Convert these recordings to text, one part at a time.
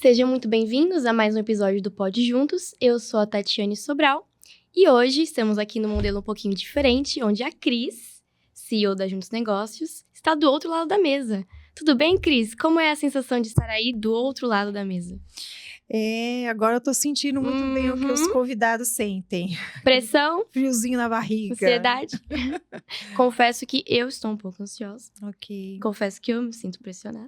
Sejam muito bem-vindos a mais um episódio do Pod Juntos. Eu sou a Tatiane Sobral e hoje estamos aqui num modelo um pouquinho diferente, onde a Cris, CEO da Juntos Negócios, está do outro lado da mesa. Tudo bem, Cris? Como é a sensação de estar aí do outro lado da mesa? Agora eu tô sentindo muito bem o que os convidados sentem. Pressão? Friozinho na barriga. Ansiedade? Confesso que eu estou um pouco ansiosa. Ok. Confesso que eu me sinto pressionada.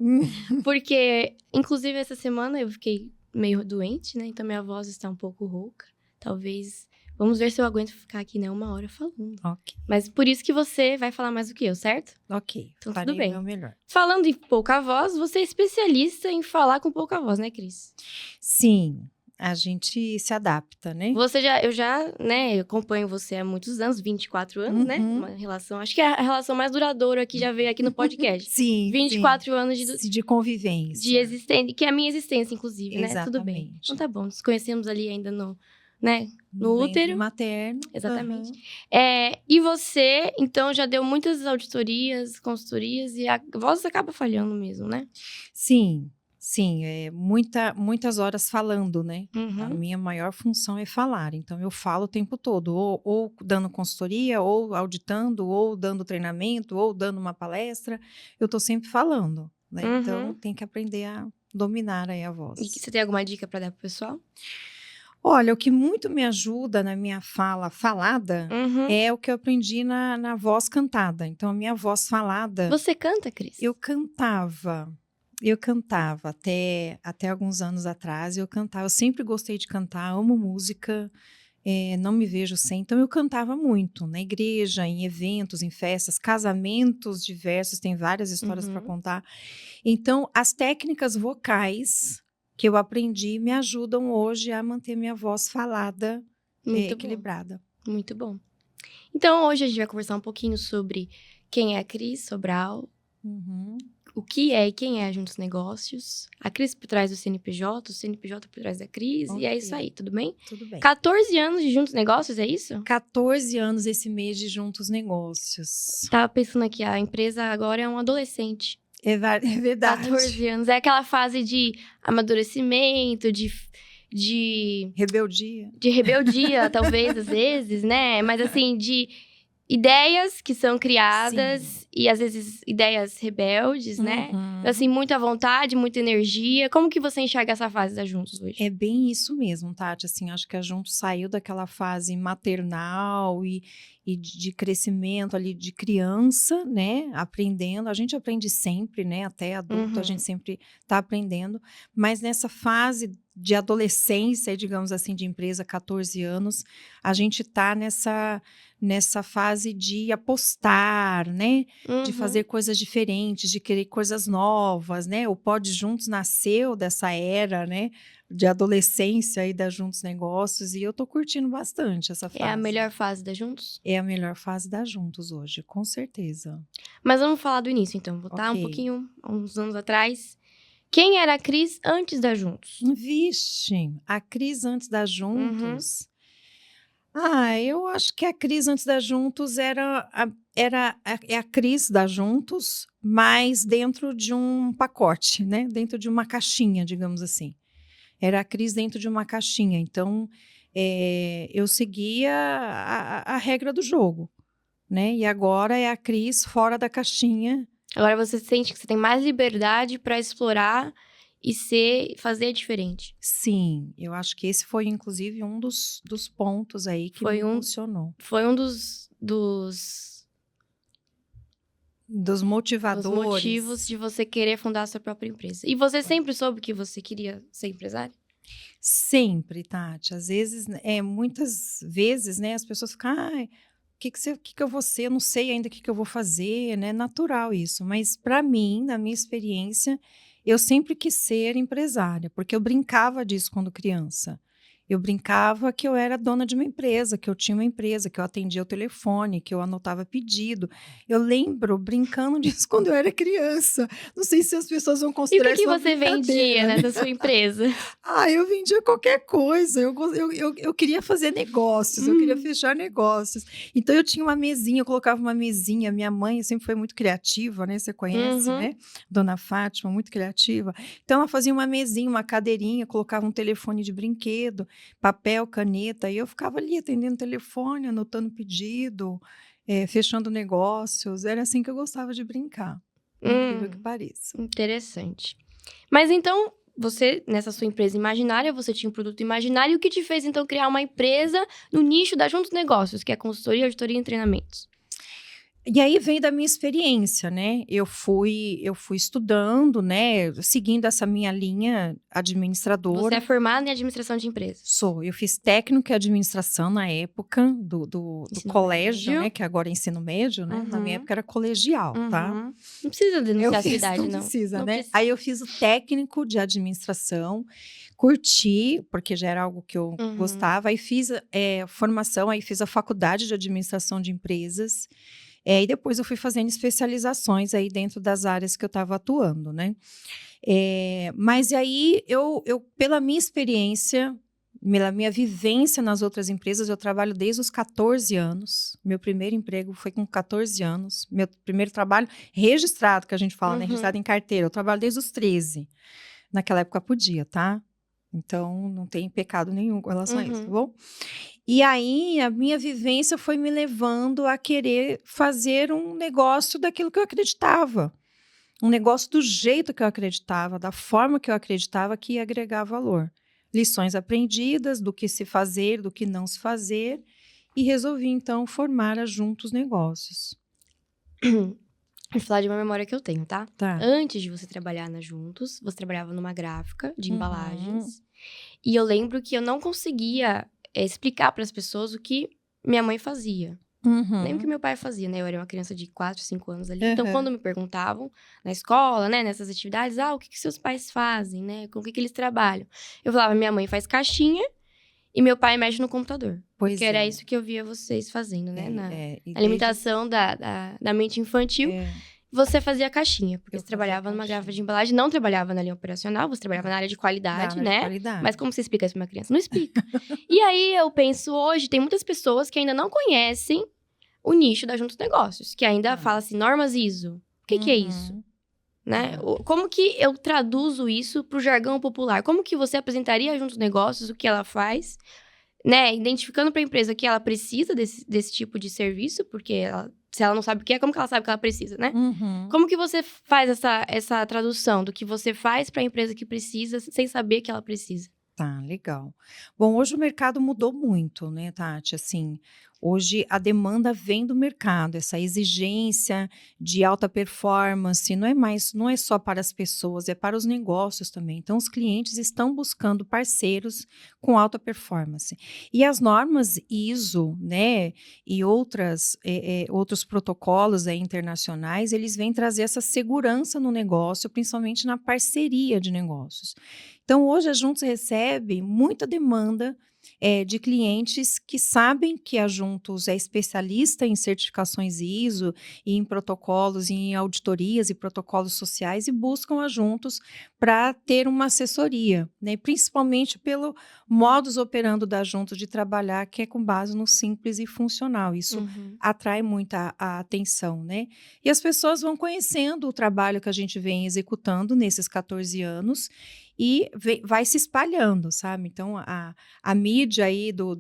Porque, inclusive, essa semana eu fiquei meio doente, né? Então minha voz está um pouco rouca. Talvez... Vamos ver se eu aguento ficar aqui, né, 1 hora falando. Ok. Mas por isso que você vai falar mais do que eu, certo? Ok. Então Farei tudo bem. o meu melhor. Falando em pouca voz, você é especialista em falar com pouca voz, né, Cris? Sim, a gente se adapta, né? Eu acompanho você há muitos anos, 24 anos, né? Uma relação, acho que é a relação mais duradoura que já veio aqui no podcast. Sim, 24 anos de convivência. de existência, que é a minha existência, inclusive, né? Exatamente. Tudo bem. Então tá bom, nos conhecemos ali ainda no ventre útero. materno. Exatamente. E você, então, já deu muitas auditorias, consultorias, e a voz acaba falhando mesmo, né? Sim, muitas horas falando, né? Uhum. A minha maior função é falar, então eu falo o tempo todo, ou dando consultoria, ou auditando, ou dando treinamento, ou dando uma palestra, eu tô sempre falando, né? Uhum. Então tem que aprender a dominar aí a voz. E você tem alguma dica para dar pro pessoal? Olha, o que muito me ajuda na minha fala falada é o que eu aprendi na voz cantada. Então, a minha voz falada... Você canta, Cris? Eu cantava até alguns anos atrás, eu sempre gostei de cantar, amo música, não me vejo sem, então eu cantava muito, na igreja, em eventos, em festas, casamentos diversos, tem várias histórias para contar. Então, as técnicas vocais que eu aprendi me ajudam hoje a manter minha voz falada equilibrada. Muito bom. Então, hoje a gente vai conversar um pouquinho sobre quem é a Cris Sobral, o que é e quem é a Juntos Negócios, a Cris por trás do CNPJ, o CNPJ por trás da Cris, e é isso aí, tudo bem? Tudo bem. 14 anos de Juntos Negócios, é isso? 14 anos esse mês de Juntos Negócios. Tava pensando aqui, a empresa agora é um adolescente. É verdade. 14 anos, é aquela fase de amadurecimento, de rebeldia. De rebeldia, talvez, às vezes, né? Mas, assim, de ideias que são criadas. Sim. E, às vezes, ideias rebeldes, né? Assim, muita vontade, muita energia. Como que você enxerga essa fase da Juntos hoje? É bem isso mesmo, Tati. Assim, acho que a Juntos saiu daquela fase maternal e de crescimento ali de criança, né? Aprendendo. A gente aprende sempre, né? Até adulto, a gente sempre está aprendendo. Mas nessa fase de adolescência, digamos assim, de empresa, 14 anos, a gente está nessa fase de apostar, né? De fazer coisas diferentes, de querer coisas novas, né? O Pod Juntos nasceu dessa era, né? De adolescência e da Juntos Negócios, e eu tô curtindo bastante essa fase. É a melhor fase da Juntos? É a melhor fase da Juntos hoje, com certeza. Mas vamos falar do início, então. Voltar um pouquinho, uns anos atrás. Quem era a Cris antes da Juntos? Vixe, a Cris antes da Juntos... eu acho que a Cris antes da Juntos é a Cris da Juntos, mas dentro de um pacote, né? Dentro de uma caixinha, digamos assim. Era a Cris dentro de uma caixinha. Então, eu seguia a regra do jogo, né? E agora é a Cris fora da caixinha. Agora você sente que você tem mais liberdade para explorar e fazer diferente. Sim, eu acho que esse foi, inclusive, um dos pontos aí que me funcionou. Foi um dos motivadores. Dos motivos de você querer fundar a sua própria empresa. E você sempre soube que você queria ser empresária? Sempre, Tati. Às vezes, muitas vezes, né, as pessoas ficam, o que eu vou ser? Eu não sei ainda o que eu vou fazer, né? Natural isso. Mas, para mim, na minha experiência, eu sempre quis ser empresária, porque eu brincava disso quando criança. Eu brincava que eu era dona de uma empresa, que eu tinha uma empresa, que eu atendia o telefone, que eu anotava pedido. Eu lembro brincando disso quando eu era criança. Não sei se as pessoas vão E o considerar que isso uma você vendia brincadeira, né? nessa sua empresa? Eu vendia qualquer coisa. Eu queria fazer negócios, eu queria fechar negócios. Então, eu tinha uma mesinha, eu colocava uma mesinha. Minha mãe sempre foi muito criativa, né? Você conhece, Uhum. né? Dona Fátima, muito criativa. Então, ela fazia uma mesinha, uma cadeirinha, colocava um telefone de brinquedo, papel, caneta, e eu ficava ali atendendo o telefone, anotando pedido, fechando negócios. Era assim que eu gostava de brincar, por incrível que pareça. Interessante. Mas então, você, nessa sua empresa imaginária, você tinha um produto imaginário. E o que te fez, então, criar uma empresa no nicho da Juntos Negócios, que é consultoria, auditoria e treinamentos? E aí vem da minha experiência, né? Eu fui estudando, né? Seguindo essa minha linha Você é administradora. formada em administração de empresas. Eu fiz técnico em administração na época do Ensino colégio, médio. né? Que agora é ensino médio, né? Na minha Uhum. época era colegial, tá? Uhum. Não precisa Eu denunciar a sua fiz, idade, não não. precisa, Não né? precisa. Aí eu fiz o técnico de administração, curti, porque já era algo que eu Uhum. gostava. Aí fiz formação, aí fiz a faculdade de administração de empresas. E depois eu fui fazendo especializações aí dentro das áreas que eu estava atuando, né? Mas e aí, pela minha experiência, pela minha vivência nas outras empresas, eu trabalho desde os 14 anos. Meu primeiro emprego foi com 14 anos. Meu primeiro trabalho registrado, que a gente fala, né? Uhum. Registrado em carteira. Eu trabalho desde os 13. Naquela época podia, tá? Então, não tem pecado nenhum com relação a isso, tá Uhum. bom? E aí, a minha vivência foi me levando a querer fazer um negócio daquilo que eu acreditava. Um negócio do jeito que eu acreditava, da forma que eu acreditava que ia agregar valor. Lições aprendidas, do que se fazer, do que não se fazer, e resolvi, então, formar a Juntos Negócios. Vou falar de uma memória que eu tenho, tá? Tá. Antes de você trabalhar na Juntos, você trabalhava numa gráfica de Uhum. embalagens. E eu lembro que eu não conseguia explicar para as pessoas o que minha mãe fazia. Nem o que Uhum. meu pai fazia, né? Eu era uma criança de 4, 5 anos ali. Então, quando Uhum. me perguntavam na escola, né, nessas atividades, o que seus pais fazem, né? Com o que eles trabalham? Eu falava, minha mãe faz caixinha e meu pai mexe no computador. Porque Pois era é. isso que eu via vocês fazendo, né? E Na desde... limitação da mente infantil, É, você fazia caixinha. Porque eu você fazia trabalhava numa gráfica caixinha. de embalagem, não trabalhava na linha operacional, você trabalhava na área de Da qualidade, área de né? Mas qualidade. como você explica isso pra uma criança? Não explica. E aí, eu penso hoje, tem muitas pessoas que ainda não conhecem o nicho da Juntos Negócios, que ainda Tá. fala assim, normas ISO. O que é isso? Uhum. Né? Como que eu traduzo isso pro jargão popular? Como que você apresentaria a Juntos Negócios, o que ela faz, né? Identificando para a empresa que ela precisa desse tipo de serviço, porque se ela não sabe o que é, como que ela sabe que ela precisa, né? Uhum. Como que você faz essa tradução do que você faz para a empresa que precisa, sem saber que ela precisa? Tá, legal. Bom, hoje o mercado mudou muito, né, Tati? Assim, hoje a demanda vem do mercado, essa exigência de alta performance não é só para as pessoas, é para os negócios também. Então, os clientes estão buscando parceiros com alta performance. E as normas ISO, né, e outros protocolos aí internacionais, eles vêm trazer essa segurança no negócio, principalmente na parceria de negócios. Então, hoje a Juntos recebe muita demanda de clientes que sabem que a Juntos é especialista em certificações ISO e em protocolos, em auditorias e protocolos sociais e buscam a Juntos para ter uma assessoria, né? Principalmente pelo modus operando da Juntos de trabalhar, que é com base no simples e funcional. Isso Uhum. atrai muita a atenção, né? E as pessoas vão conhecendo o trabalho que a gente vem executando nesses 14 anos e vai se espalhando, sabe? Então, a mídia aí do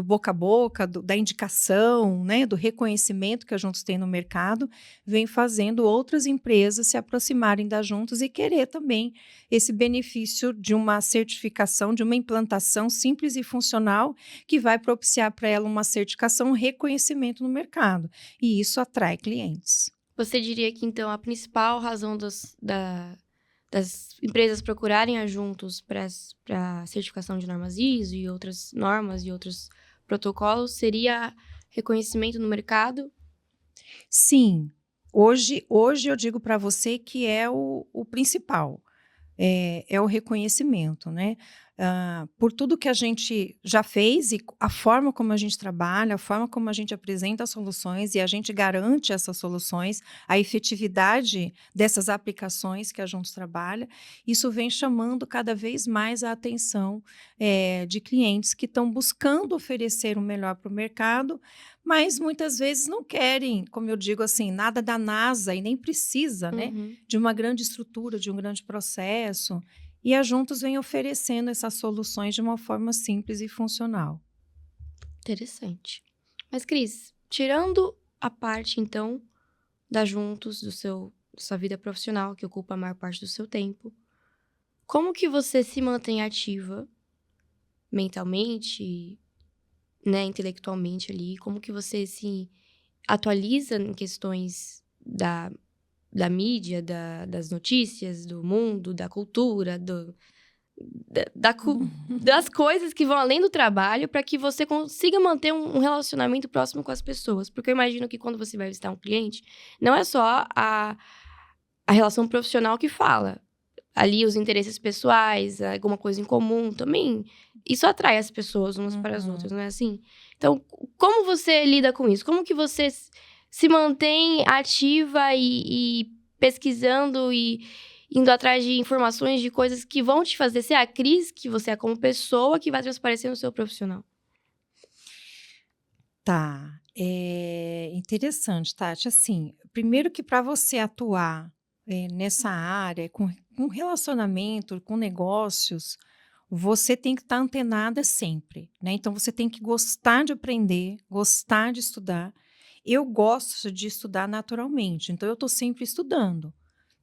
boca a boca, da indicação, né? Do reconhecimento que a Juntos tem no mercado, vem fazendo outras empresas se aproximarem da Juntos e querer também esse benefício de uma certificação, de uma implantação simples e funcional que vai propiciar para ela uma certificação, um reconhecimento no mercado. E isso atrai clientes. Você diria que, então, a principal razão das empresas procurarem a Juntos para certificação de normas ISO e outras normas e outros protocolos seria reconhecimento no mercado? Sim, hoje eu digo para você que é o principal, é o reconhecimento, né? por tudo que a gente já fez e a forma como a gente trabalha, a forma como a gente apresenta as soluções e a gente garante essas soluções, a efetividade dessas aplicações que a Juntos trabalha, isso vem chamando cada vez mais a atenção de clientes que estão buscando oferecer o melhor para o mercado, mas muitas vezes não querem, como eu digo assim, nada da NASA e nem precisa, né, Uhum. de uma grande estrutura, de um grande processo. E a Juntos vem oferecendo essas soluções de uma forma simples e funcional. Interessante. Mas, Cris, tirando a parte, então, da Juntos, da sua vida profissional, que ocupa a maior parte do seu tempo, como que você se mantém ativa mentalmente, né, intelectualmente ali? Como que você se atualiza em questões da mídia, das notícias, do mundo, da cultura, das coisas que vão além do trabalho para que você consiga manter um relacionamento próximo com as pessoas? Porque eu imagino que quando você vai visitar um cliente, não é só a relação profissional que fala. Ali os interesses pessoais, alguma coisa em comum também. Isso atrai as pessoas umas para as outras, não é assim? Então, como você lida com isso? Como que você se mantém ativa e pesquisando e indo atrás de informações de coisas que vão te fazer ser a Cris que você é como pessoa, que vai transparecer no seu profissional? Tá, é interessante, Tati. Assim, primeiro que para você atuar nessa área, com relacionamento, com negócios, você tem que estar antenada sempre, né? Então, você tem que gostar de aprender, gostar de estudar. Eu gosto de estudar naturalmente, então eu estou sempre estudando.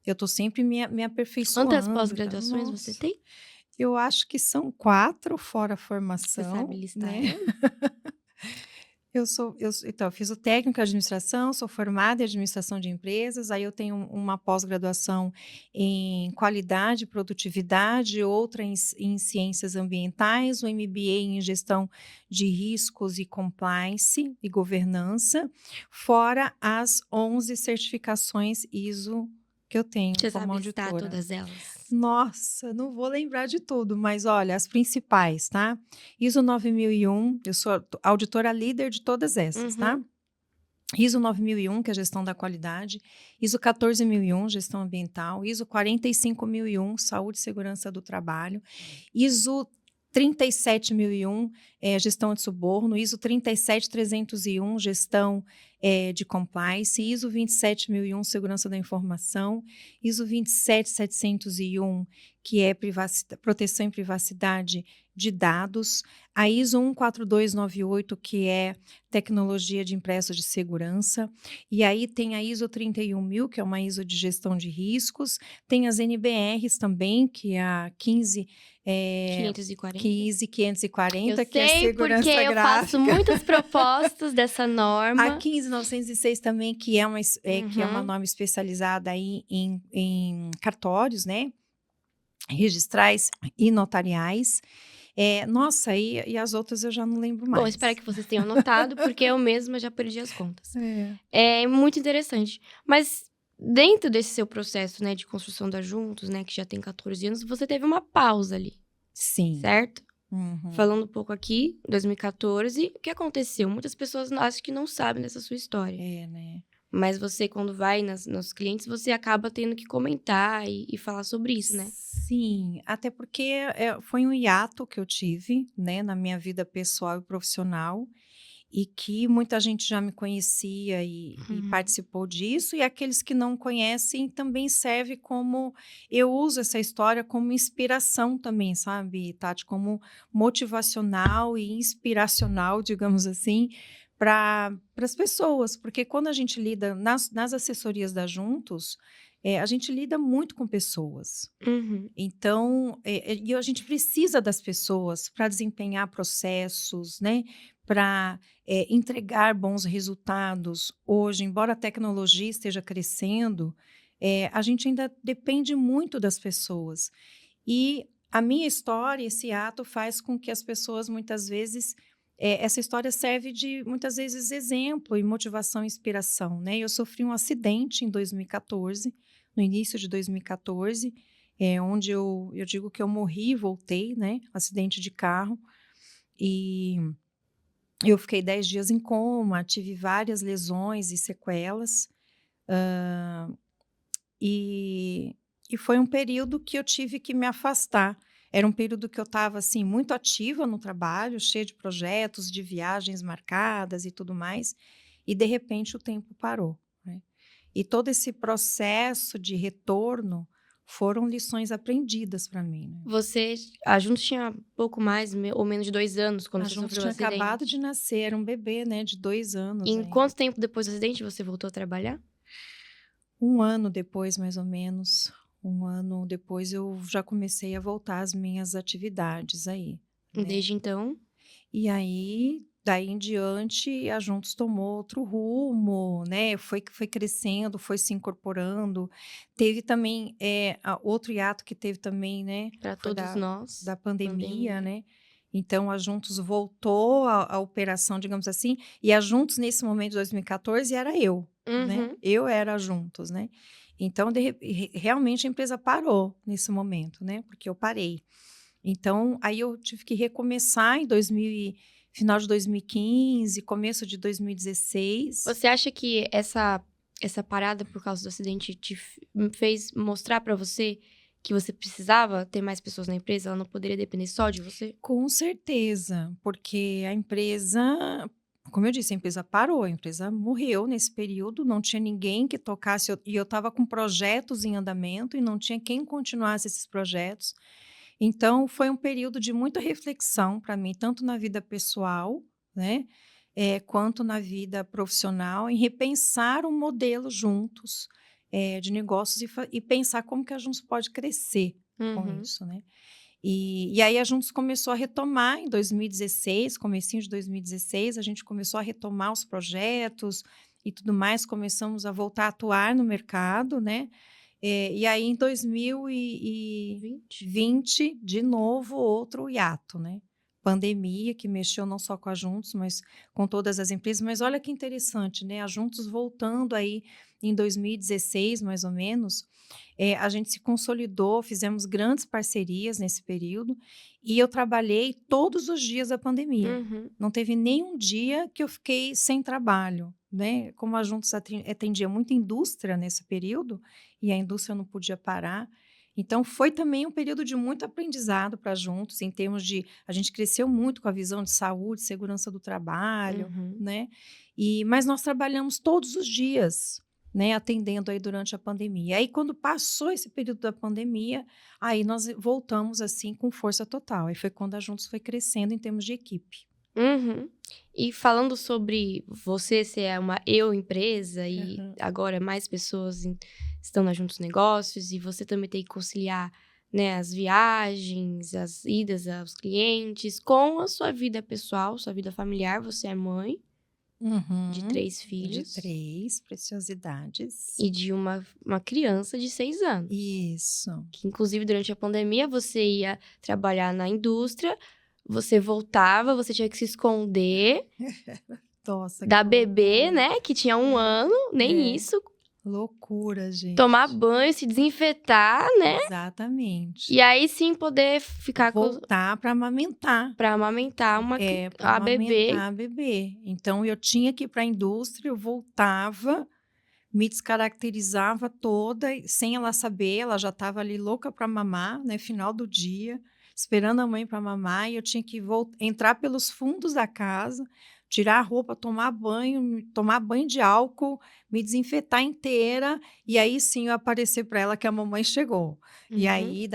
Eu estou sempre me Quantas aperfeiçoando, tá? pós-graduações você Nossa, tem? eu acho que são 4 fora a Você sabe formação, listar né? elas? Então, eu fiz o técnico em administração, sou formada em administração de empresas, aí eu tenho uma pós-graduação em qualidade e produtividade, outra em ciências ambientais, um MBA em gestão de riscos e compliance e governança, fora as 11 certificações ISO que eu tenho Você como sabe listar auditora. todas elas? Nossa, não vou lembrar de tudo, mas olha, as principais, tá? ISO 9001, eu sou auditora líder de todas essas, tá? Uhum. ISO 9001, que é a gestão da qualidade, ISO 14001, gestão ambiental, ISO 45001, saúde e segurança do trabalho, ISO 37001, gestão de suborno, ISO 37301, gestão de compliance, ISO 27001, segurança da informação, ISO 27701, que é proteção e privacidade de dados, a ISO 14298, que é tecnologia de impresso de segurança, e aí tem a ISO 31000, que é uma ISO de gestão de riscos, tem as NBRs também, que é a 540. 15540, Eu que é sei porque segurança eu faço gráfica. muitas propostas dessa A norma. 15906 também, que é uma Uhum. norma especializada aí em cartórios, né? Registrais e notariais. Nossa, e as outras eu já não lembro Bom, espero mais. que vocês tenham notado, porque eu mesma já perdi as contas. É. É muito interessante. Mas dentro desse seu processo, né, de construção da Juntos, né, que já tem 14 anos, você teve uma pausa ali, Sim. certo? Uhum. Falando um pouco aqui, 2014, o que aconteceu? Muitas pessoas acho que não sabem dessa sua história. Né? Mas você, quando vai nos clientes, você acaba tendo que comentar e falar sobre isso, né? Sim, até porque foi um hiato que eu tive, né, na minha vida pessoal e profissional, e que muita gente já me conhecia e Uhum. participou disso, e aqueles que não conhecem também serve como, eu uso essa história como inspiração também, sabe, Tati, como motivacional e inspiracional, digamos assim, para as pessoas, porque quando a gente lida nas assessorias da Juntos, a gente lida muito com pessoas. Uhum. Então, e a gente precisa das pessoas para desempenhar processos, né? Para entregar bons resultados. Hoje, embora a tecnologia esteja crescendo, a gente ainda depende muito das pessoas. E a minha história, esse ato, faz com que as pessoas, muitas vezes, essa história serve de, muitas vezes, exemplo e motivação e inspiração, né? Eu sofri um acidente em 2014, no início de 2014, onde eu digo que eu morri e voltei, né? Acidente de carro. E eu fiquei 10 dias em coma, tive várias lesões e sequelas. E, e foi um período que eu tive que me afastar. Era um período que eu estava assim, muito ativa no trabalho, cheia de projetos, de viagens marcadas e tudo mais. E, de repente, o tempo parou, né? E todo esse processo de retorno foram lições aprendidas para mim, né? A Juntos tinha pouco mais ou menos de 2 anos quando A você Juntos sofreu o tinha acabado de acidente. nascer, era um bebê, né, de 2 E anos em ainda. quanto tempo depois do acidente você voltou a trabalhar? 1 ano depois, mais ou menos, 1 ano depois eu já comecei a voltar às minhas atividades aí, né. Desde então? E aí, daí em diante, a Juntos tomou outro rumo, né, foi crescendo, foi se incorporando. Teve também, outro hiato que teve também, né, Para foi todos da nós, pandemia, pandemia. né. Então a Juntos voltou à operação, digamos assim, e a Juntos nesse momento de 2014 era eu, né, Uhum. eu era a Juntos, né. Então realmente a empresa parou nesse momento, né, porque eu parei. Então, aí eu tive que recomeçar em final de 2015, começo de 2016. Você acha que essa parada por causa do acidente fez mostrar pra você que você precisava ter mais pessoas na empresa? Ela não poderia depender só de você? Com certeza, porque a empresa, como eu disse, a empresa parou, a empresa morreu nesse período, não tinha ninguém que tocasse, e eu estava com projetos em andamento e não tinha quem continuasse esses projetos. Então, foi um período de muita reflexão para mim, tanto na vida pessoal, né, quanto na vida profissional, em repensar um modelo juntos, de negócios e pensar como que a Juntos pode crescer com Uhum. isso, né. E aí a Juntos começou a retomar em 2016, comecinho de 2016, a gente começou a retomar os projetos e tudo mais, começamos a voltar a atuar no mercado, né. E aí em 20? 2020, de novo, outro hiato, né. Pandemia que mexeu não só com a Juntos, mas com todas as empresas. Mas olha que interessante, né, a Juntos voltando aí em 2016, mais ou menos, a gente se consolidou, fizemos grandes parcerias nesse período, e eu trabalhei todos os dias da pandemia. Uhum. Não teve nenhum dia que eu fiquei sem trabalho, né. Como a Juntos atendia muita indústria nesse período, e a indústria não podia parar. Então, foi também um período de muito aprendizado para Juntos, em termos de a gente cresceu muito com a visão de saúde, segurança do trabalho, Uhum. né. Mas nós trabalhamos todos os dias, né, atendendo aí durante a pandemia. Aí, quando passou esse período da pandemia, aí nós voltamos, assim, com força total. Aí foi quando a Juntos foi crescendo em termos de equipe. Uhum. E falando sobre você ser uma empresa e Aham. agora mais pessoas estão na Juntos Negócios e você também tem que conciliar, né, as viagens, as idas aos clientes com a sua vida pessoal, sua vida familiar. Você é mãe de Uhum. 3 De filhos 3 preciosidades. e de uma criança de 6 anos, Isso. que inclusive durante a pandemia você ia trabalhar na indústria, você voltava, você tinha que se esconder Nossa, da que bebê, loucura. né, que tinha 1 ano, nem É, isso, loucura, tomar gente. banho, se desinfetar, né, Exatamente. e aí sim poder ficar Voltar para amamentar. pra amamentar Para a bebê. amamentar a bebê. Então eu tinha que ir para a indústria, eu voltava, me descaracterizava toda, e sem ela saber, ela já estava ali louca para mamar, né, final do dia, esperando a mãe para mamar, e eu tinha que entrar pelos fundos da casa, tirar a roupa, tomar banho de álcool, me desinfetar inteira, e aí sim eu aparecer para ela que a mamãe chegou. E Uhum. aí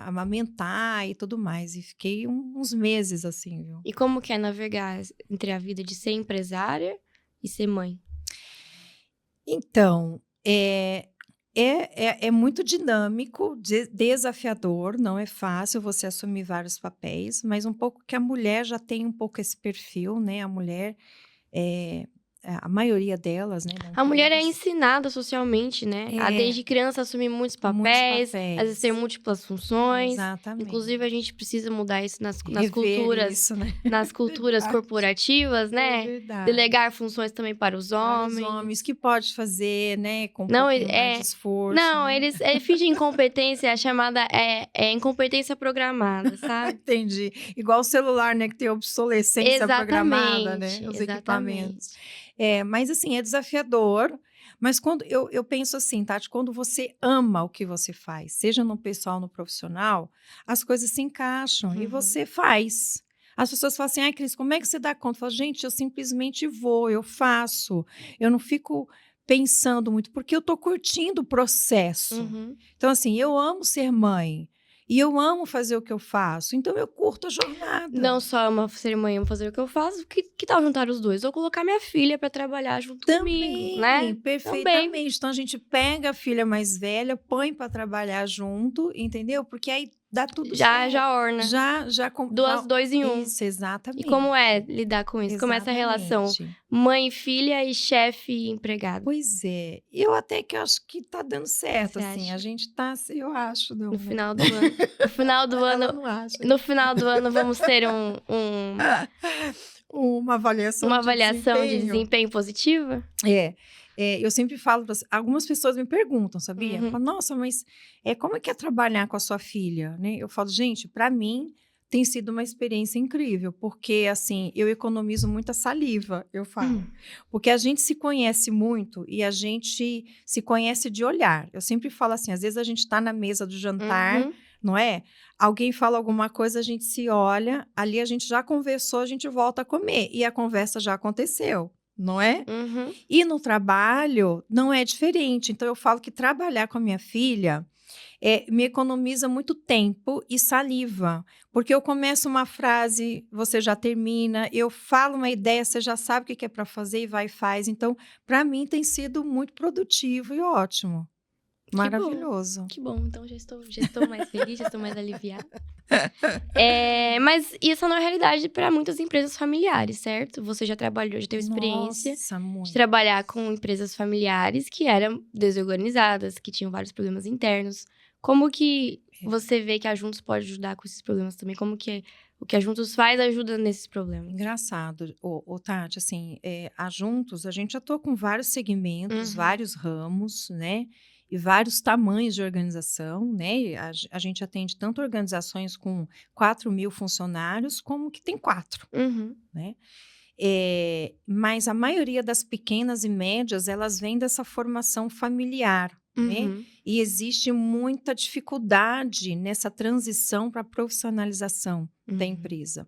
amamentar e tudo mais, e fiquei uns meses assim, viu. E como que é navegar entre a vida de ser empresária e ser mãe? Então, é muito dinâmico, desafiador, não é fácil você assumir vários papéis, mas um pouco que a mulher já tem um pouco esse perfil, né, a mulher, eh, a maioria delas, né? A mulher é ensinada socialmente, né? A desde criança assumir muitos papéis, exercer múltiplas funções. Exatamente. Inclusive, a gente precisa mudar isso nas Rever culturas, isso, né? nas culturas corporativas, né? É verdade. Delegar funções também para os homens. Para os homens, que pode fazer, né? Com um Não, pouquinho mais de esforço. Não, né? eles fingem incompetência, a chamada é incompetência programada, sabe? Entendi. Igual o celular, né? Que tem obsolescência programada, né? Os exatamente. equipamentos. Mas assim, é desafiador. Mas quando eu penso assim, Tati, quando você ama o que você faz, seja no pessoal, no profissional, as coisas se encaixam e você faz. As pessoas falam assim, ai, Cris, como é que você dá conta? Eu falo, gente, eu simplesmente vou, eu faço. Eu não fico pensando muito, porque eu tô curtindo o processo. Então, assim, eu amo ser mãe. E eu amo fazer o que eu faço, então eu curto a jornada. Não só amo ser mãe, amo fazer o que eu faço, que tal juntar os dois? Ou colocar minha filha para trabalhar junto comigo, né? Perfeitamente. Também. Então a gente pega a filha mais velha, põe para trabalhar junto, entendeu? Porque aí dá tudo certo. Já orna. Já dois em um. Isso, exatamente. E como é lidar com isso? Como é essa relação mãe, filha e chefe e empregado? Pois é. Eu até que acho que tá dando certo, Você assim. acha? A gente tá, eu acho. Não, no final do ano. No final do ano. Não acho. No final do ano vamos ter uma avaliação de desempenho positiva? Eu sempre falo, algumas pessoas me perguntam, sabia? Falam, nossa, mas como é que é trabalhar com a sua filha? Né? Eu falo, gente, para mim tem sido uma experiência incrível, porque assim, eu economizo muita saliva, eu falo. Porque a gente se conhece muito e a gente se conhece de olhar. Eu sempre falo assim, às vezes a gente está na mesa do jantar, não é? Alguém fala alguma coisa, a gente se olha, ali a gente já conversou, a gente volta a comer e a conversa já aconteceu. Não é? E no trabalho não é diferente. Então, eu falo que trabalhar com a minha filha me economiza muito tempo e saliva. Porque eu começo uma frase, você já termina. Eu falo uma ideia, você já sabe o que é para fazer e vai e faz. Então, para mim, tem sido muito produtivo e ótimo. Maravilhoso. Que bom. Então, já estou mais feliz, já estou mais aliviada. Mas isso não é realidade para muitas empresas familiares, certo? Você já trabalhou, já teve experiência de trabalhar com empresas familiares que eram desorganizadas, que tinham vários problemas internos. Como que você vê que a Juntos pode ajudar com esses problemas também? Como que o que a Juntos faz ajuda nesses problemas? Engraçado, Tati, assim, a Juntos, a gente atua com vários segmentos, vários ramos, né? E vários tamanhos de organização, né? A gente atende tanto organizações com 4.000 funcionários, como que tem 4, né? Mas a maioria das pequenas e médias, elas vêm dessa formação familiar, né? E existe muita dificuldade nessa transição para a profissionalização da empresa.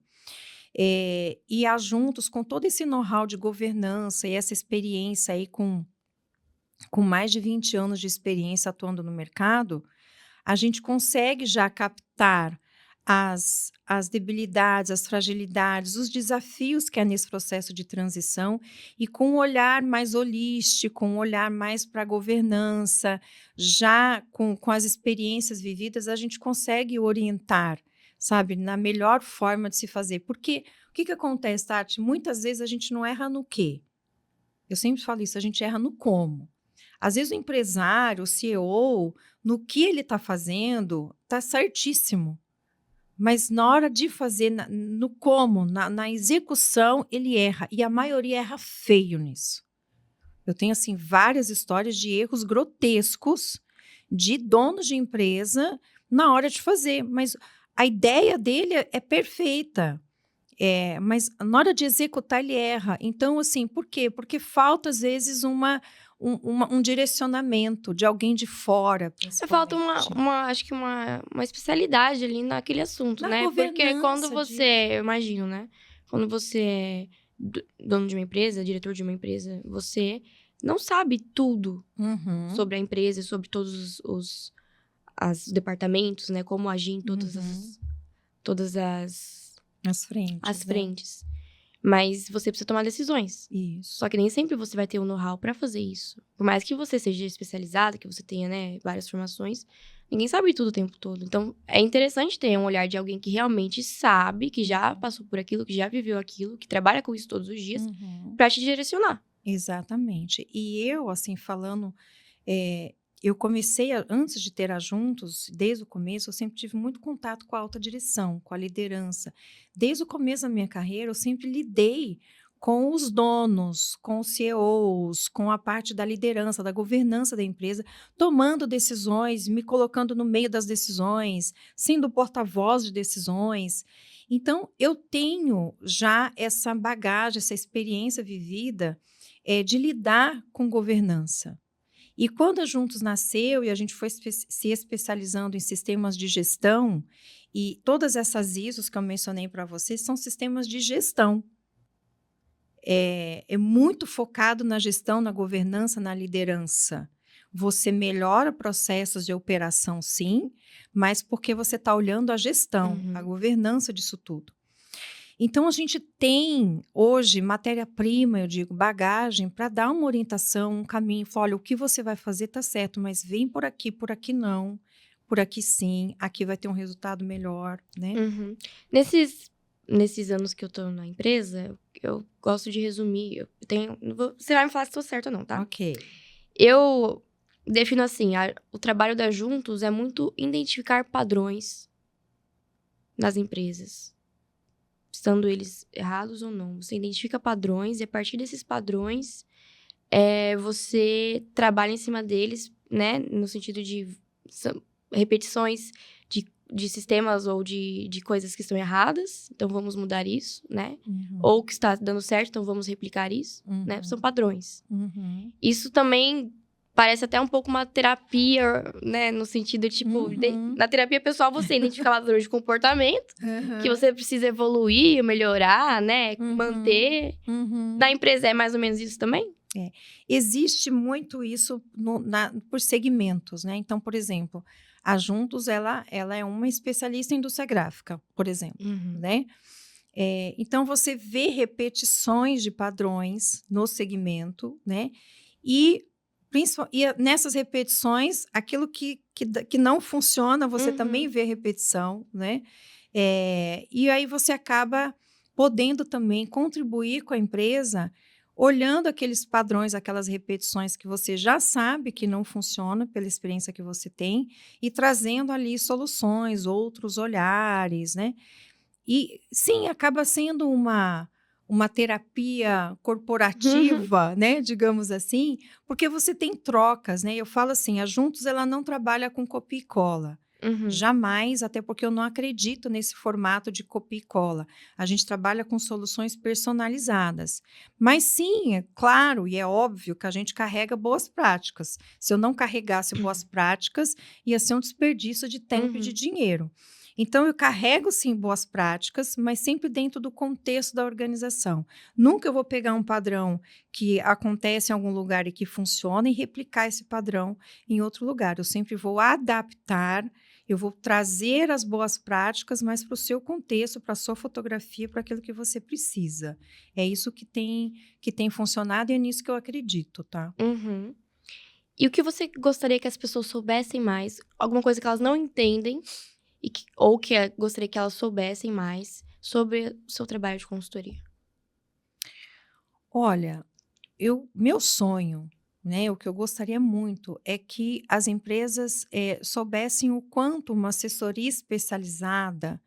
E a Juntos, com todo esse know-how de governança e essa experiência aí com mais de 20 anos de experiência atuando no mercado, a gente consegue já captar as debilidades, as fragilidades, os desafios que há nesse processo de transição e com um olhar mais holístico, um olhar mais para a governança, já com as experiências vividas, a gente consegue orientar, sabe, na melhor forma de se fazer. Porque o que acontece, Tati? Muitas vezes a gente não erra no quê? Eu sempre falo isso, a gente erra no como. Às vezes o empresário, o CEO, no que ele está fazendo, está certíssimo. Mas na hora de fazer, no como, na execução, ele erra. E a maioria erra feio nisso. Eu tenho, assim, várias histórias de erros grotescos de donos de empresa na hora de fazer. Mas a ideia dele é perfeita. Mas na hora de executar, ele erra. Então, assim, por quê? Porque falta, às vezes, um direcionamento de alguém de fora. Falta acho que uma especialidade ali naquele assunto, né? Porque quando você, eu imagino, né? Quando você é dono de uma empresa, diretor de uma empresa, você não sabe tudo sobre a empresa, sobre todos os departamentos, né? Como agir em todas as frentes. Mas você precisa tomar decisões. Isso. Só que nem sempre você vai ter o know-how para fazer isso. Por mais que você seja especializado, que você tenha, né, várias formações, ninguém sabe tudo o tempo todo. Então, é interessante ter um olhar de alguém que realmente sabe, que já passou por aquilo, que já viveu aquilo, que trabalha com isso todos os dias, para te direcionar. Exatamente. E eu, assim, falando, eu comecei, antes de ter a Juntos, desde o começo, eu sempre tive muito contato com a alta direção, com a liderança. Desde o começo da minha carreira, eu sempre lidei com os donos, com os CEOs, com a parte da liderança, da governança da empresa, tomando decisões, me colocando no meio das decisões, sendo porta-voz de decisões. Então, eu tenho já essa bagagem, essa experiência vivida, de lidar com governança. E quando a Juntos nasceu e a gente foi se especializando em sistemas de gestão, e todas essas ISOs que eu mencionei para vocês são sistemas de gestão. É muito focado na gestão, na governança, na liderança. Você melhora processos de operação, sim, mas porque você está olhando a gestão, a governança disso tudo. Então, a gente tem hoje matéria-prima, eu digo, bagagem, para dar uma orientação, um caminho. Falar, olha, o que você vai fazer está certo, mas vem por aqui não, por aqui sim, aqui vai ter um resultado melhor, né? Nesses anos que eu tô na empresa, eu gosto de resumir. Você vai me falar se estou certo ou não, tá? Ok. Eu defino assim, o trabalho da Juntos é muito identificar padrões nas empresas. Estando eles errados ou não. Você identifica padrões e a partir desses padrões, você trabalha em cima deles, né? No sentido de repetições de sistemas ou de coisas que estão erradas. Então, vamos mudar isso, né? Ou que está dando certo, então vamos replicar isso, né? São padrões. Isso também parece até um pouco uma terapia, né? No sentido, tipo, na terapia pessoal, você identifica padrões de comportamento que você precisa evoluir, melhorar, né? Manter. Na empresa é mais ou menos isso também? Existe muito isso por segmentos, né? Então, por exemplo, a Juntos, ela é uma especialista em indústria gráfica, por exemplo, né? Então, você vê repetições de padrões no segmento, né? E nessas repetições, aquilo que não funciona, você também vê repetição, né? E aí você acaba podendo também contribuir com a empresa, olhando aqueles padrões, aquelas repetições que você já sabe que não funciona pela experiência que você tem, e trazendo ali soluções, outros olhares, né? E sim, acaba sendo uma terapia corporativa, né, digamos assim, porque você tem trocas, né? Eu falo assim, a Juntos ela não trabalha com copia e cola. Jamais, até porque eu não acredito nesse formato de copia e cola. A gente trabalha com soluções personalizadas. Mas sim, é claro e é óbvio que a gente carrega boas práticas. Se eu não carregasse boas práticas, ia ser um desperdício de tempo e de dinheiro. Então, eu carrego, sim, boas práticas, mas sempre dentro do contexto da organização. Nunca eu vou pegar um padrão que acontece em algum lugar e que funciona e replicar esse padrão em outro lugar. Eu sempre vou adaptar, eu vou trazer as boas práticas, mas para o seu contexto, para a sua fotografia, para aquilo que você precisa. É isso que tem funcionado e é nisso que eu acredito, tá? E o que você gostaria que as pessoas soubessem mais? Alguma coisa que elas não entendem ou que gostaria que elas soubessem mais sobre o seu trabalho de consultoria? Olha, meu sonho, né, o que eu gostaria muito é que as empresas soubessem o quanto uma assessoria especializada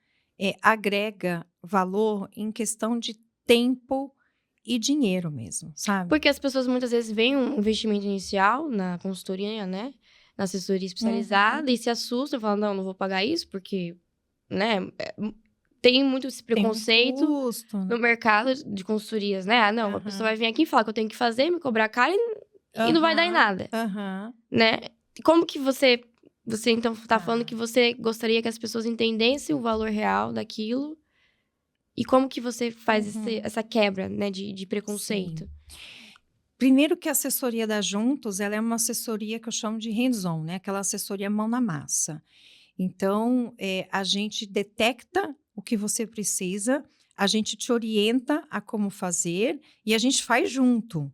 agrega valor em questão de tempo e dinheiro mesmo, sabe? Porque as pessoas muitas vezes veem um investimento inicial na consultoria, né? Na assessoria especializada e se assustam e falam, não vou pagar isso porque, né? Tem muito esse preconceito Tem um custo, né? no mercado de consultorias, né? A pessoa vai vir aqui e falar que eu tenho que fazer, me cobrar caro e não vai dar em nada, né? Como que você então tá falando que você gostaria que as pessoas entendessem o valor real daquilo e como que você faz essa quebra, né, de preconceito? Sim. Primeiro que a assessoria da Juntos, ela é uma assessoria que eu chamo de hands-on, né? Aquela assessoria mão na massa. Então, a gente detecta o que você precisa, a gente te orienta a como fazer e a gente faz junto.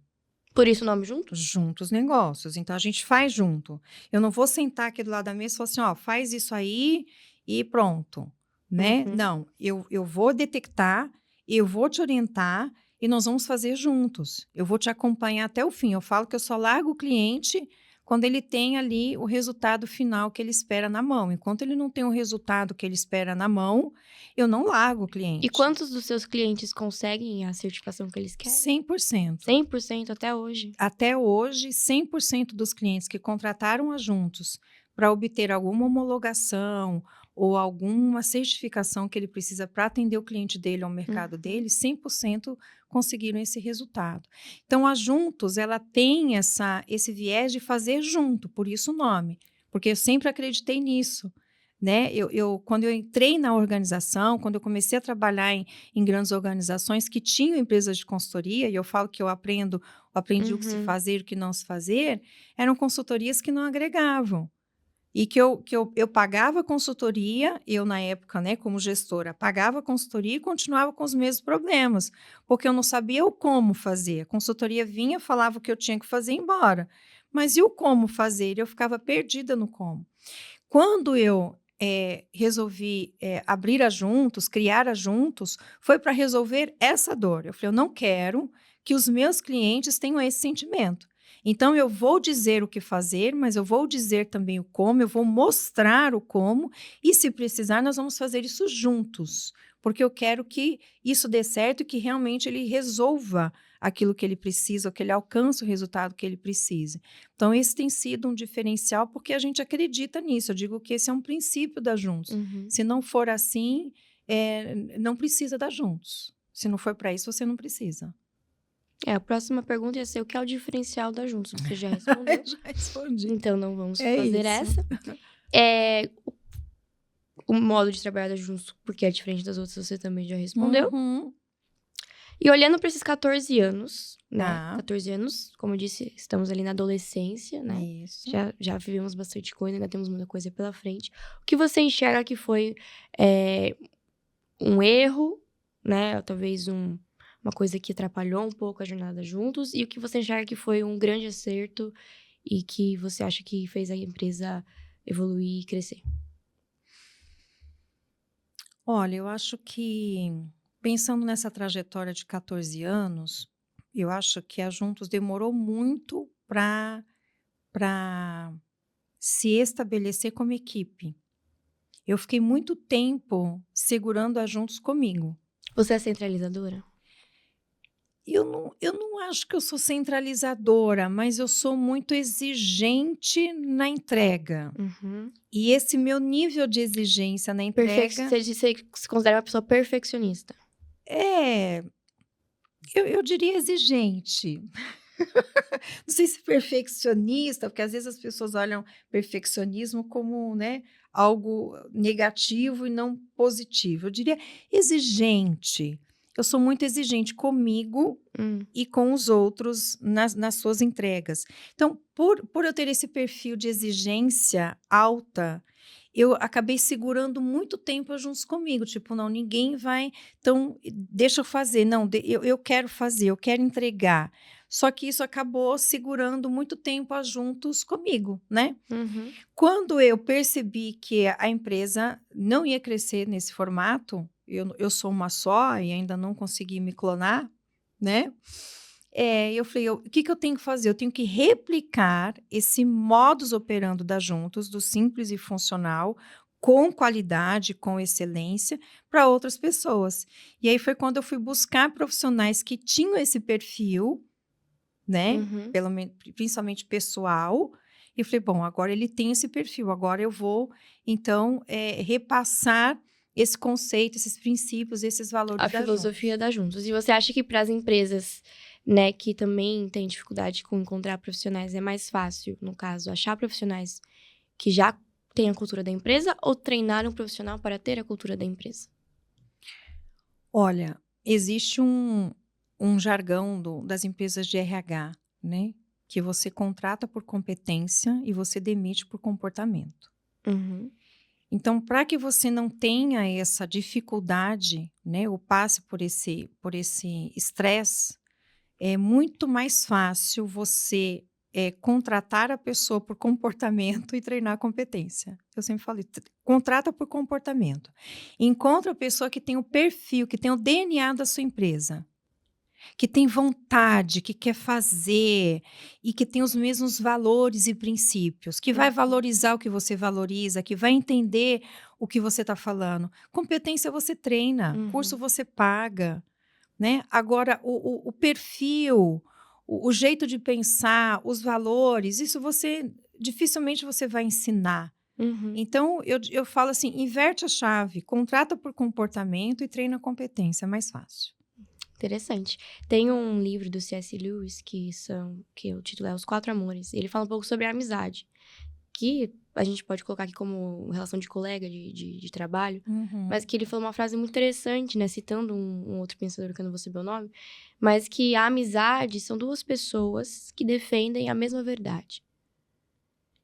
Por isso o nome Juntos? Juntos negócios. Então, a gente faz junto. Eu não vou sentar aqui do lado da mesa e falar assim, ó, faz isso aí e pronto, né? Não, eu vou detectar, eu vou te orientar e nós vamos fazer juntos. Eu vou te acompanhar até o fim. Eu falo que eu só largo o cliente quando ele tem ali o resultado final que ele espera na mão. Enquanto ele não tem o resultado que ele espera na mão, eu não largo o E cliente. quantos dos seus clientes conseguem a certificação que eles querem? 100%. 100% até hoje? Até hoje, 100% dos clientes que contrataram a Juntos para obter alguma homologação ou alguma certificação que ele precisa para atender o cliente dele ao mercado dele, 100% conseguiram esse resultado. Então, a Juntos, ela tem esse viés de fazer junto, por isso o nome, porque eu sempre acreditei nisso. Né? Quando eu entrei na organização, quando eu comecei a trabalhar em grandes organizações que tinham empresas de consultoria, e eu falo que eu aprendi o que se fazer e o que não se fazer, eram consultorias que não agregavam. E que eu pagava consultoria, eu na época, né, como gestora, pagava consultoria e continuava com os mesmos problemas, porque eu não sabia o como fazer. A consultoria vinha, falava o que eu tinha que fazer e ia embora. Mas e o como fazer? Eu ficava perdida no como. Quando eu resolvi abrir a Juntos, criar a Juntos, foi para resolver essa dor. Eu falei, eu não quero que os meus clientes tenham esse sentimento. Então, eu vou dizer o que fazer, mas eu vou dizer também o como, eu vou mostrar o como, e se precisar, nós vamos fazer isso juntos, porque eu quero que isso dê certo e que realmente ele resolva aquilo que ele precisa, ou que ele alcance o resultado que ele precisa. Então, esse tem sido um diferencial, porque a gente acredita nisso. Eu digo que esse é um princípio da Juntos. Se não for assim, não precisa da Juntos. Se não for para isso, você não precisa. A próxima pergunta ia ser o que é o diferencial da Juntos. Você já respondeu. Já respondi. Então, não vamos É fazer isso. essa. O modo de trabalhar da Juntos, porque é diferente das outras, você também já respondeu. E olhando para esses 14 anos, né? 14 anos, como eu disse, estamos ali na adolescência, né? Isso. Já vivemos bastante coisa, ainda temos muita coisa pela frente. O que você enxerga que foi um erro, né? Ou talvez uma coisa que atrapalhou um pouco a jornada juntos, e o que você enxerga que foi um grande acerto e que você acha que fez a empresa evoluir e crescer? Olha, eu acho que, pensando nessa trajetória de 14 anos, eu acho que a Juntos demorou muito para se estabelecer como equipe. Eu fiquei muito tempo segurando a Juntos comigo. Você é centralizadora? Eu não acho que eu sou centralizadora, mas eu sou muito exigente na entrega. E esse meu nível de exigência na entrega... Você se considera uma pessoa perfeccionista? Eu diria exigente. Não sei se perfeccionista, porque às vezes as pessoas olham perfeccionismo como, né, algo negativo e não positivo. Eu diria exigente. Eu sou muito exigente comigo e com os outros nas suas entregas. Então, por eu ter esse perfil de exigência alta, eu acabei segurando muito tempo juntos comigo. Tipo, não, ninguém vai... Então, deixa eu fazer. Não, eu quero fazer, eu quero entregar. Só que isso acabou segurando muito tempo a Juntos comigo, né? Quando eu percebi que a empresa não ia crescer nesse formato, eu sou uma só e ainda não consegui me clonar, né? Eu falei, o que eu tenho que fazer? Eu tenho que replicar esse modus operandi da Juntos, do simples e funcional, com qualidade, com excelência, para outras pessoas. E aí foi quando eu fui buscar profissionais que tinham esse perfil, né? Principalmente pessoal. E eu falei, bom, agora ele tem esse perfil, agora eu vou, então, repassar esse conceito, esses princípios, esses valores A filosofia da Juntos. E você acha que para as empresas, né, que também têm dificuldade com encontrar profissionais, é mais fácil, no caso, achar profissionais que já têm a cultura da empresa ou treinar um profissional para ter a cultura da empresa? Olha, existe um jargão das empresas de RH, né? Que você contrata por competência e você demite por comportamento. Então, para que você não tenha essa dificuldade, né, ou passe por esse estresse, é muito mais fácil você contratar a pessoa por comportamento e treinar a competência. Eu sempre falo, contrata por comportamento. Encontra a pessoa que tem o perfil, que tem o DNA da sua empresa. que tem vontade, que quer fazer e que tem os mesmos valores e princípios, que vai valorizar o que você valoriza, que vai entender o que você está falando. Competência você treina, curso você paga, né? Agora, o perfil, o jeito de pensar, os valores, isso dificilmente você vai ensinar. Então, eu falo assim, inverte a chave, contrata por comportamento e treina competência, é mais fácil. Interessante. Tem um livro do C.S. Lewis que o título é Os Quatro Amores. Ele fala um pouco sobre a amizade, que a gente pode colocar aqui como relação de colega, de trabalho, mas que ele falou uma frase muito interessante, né? Citando um outro pensador que eu não vou saber o nome, mas que a amizade são duas pessoas que defendem a mesma verdade.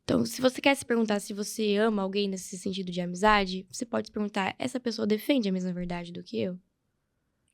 Então, se você quer se perguntar se você ama alguém nesse sentido de amizade, você pode se perguntar, essa pessoa defende a mesma verdade do que eu?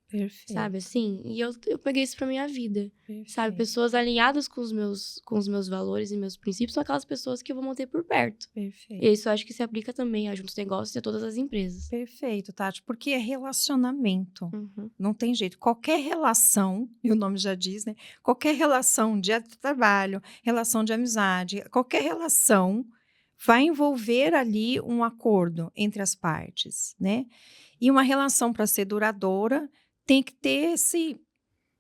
Perfeito. Sabe, assim? E eu peguei isso pra minha vida. Perfeito. Sabe, pessoas alinhadas com os meus valores e meus princípios são aquelas pessoas que eu vou manter por perto. Perfeito. E isso eu acho que se aplica também a Juntos Negócios e a todas as empresas. Perfeito, Tati, porque é relacionamento. Uhum. Não tem jeito. Qualquer relação, e o nome já diz, né? Qualquer relação de trabalho, relação de amizade, qualquer relação vai envolver ali um acordo entre as partes, né? E uma relação, para ser duradoura, tem que ter